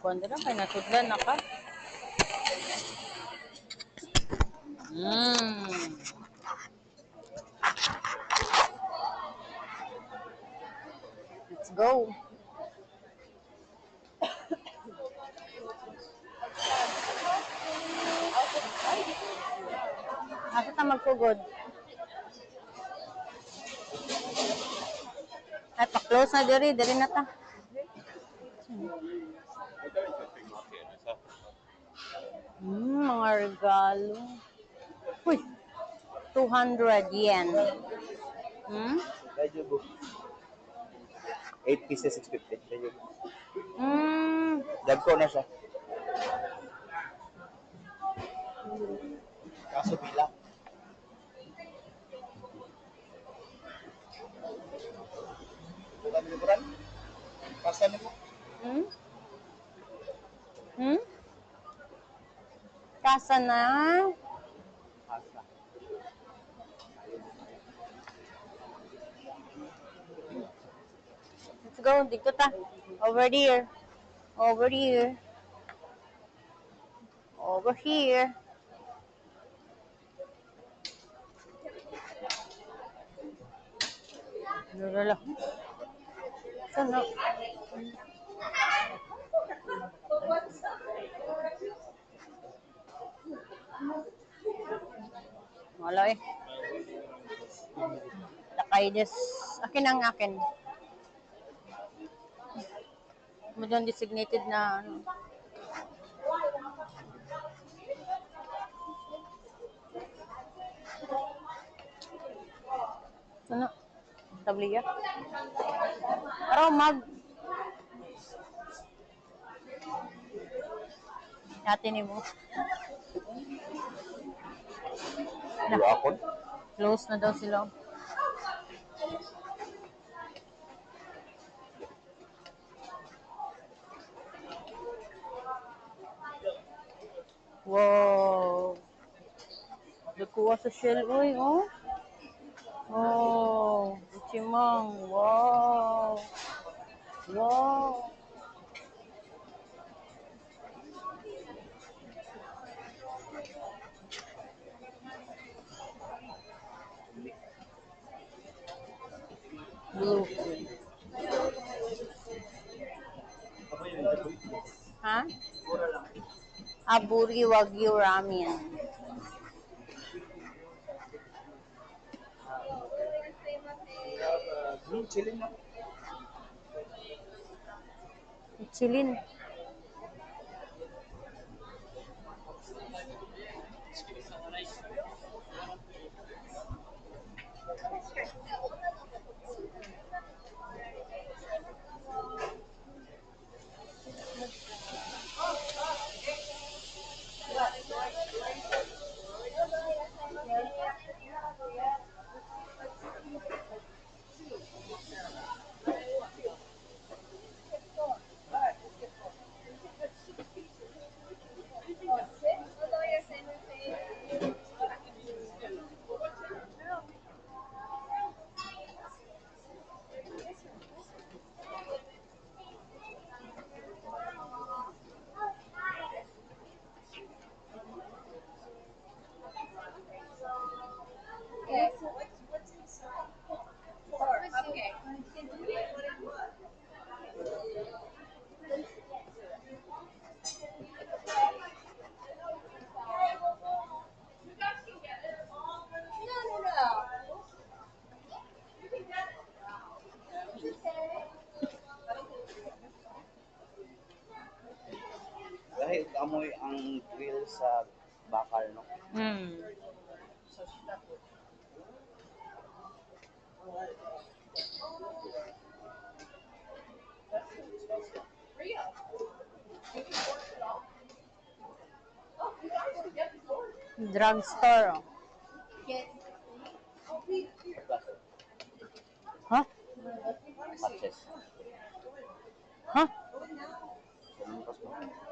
kuan dira kay natudlan na ka. Let's go. Asa ta magpugod? Ay, pa-close na diri na ta. Mga regalo. Uy, 200 yen. 8 pieces, 650. Hmm, Dagko na siya. Kaso pila. Bukan liburan? Pasan mo? Kasa na. Pasa. Let's go, dito ta. Over here. Over here. Over here. Lala. Sana. Wala eh. Takay des. Akin ang akin. Mo doon designated na ano. Sana. Tabliya. Araw mag. Natin mo. Ako? Close na daw sila. Wow. Nakuha sa shell. Uy, oh. Oh. Ichimang. Wow. Wow. Blue. Ha? Aburi Wagyu Ramen. Chilling na. Chilin. Dahil amoy ang grill sa bakal, no? Drugstore. Huh? Patches. Huh? Sumuntas mo.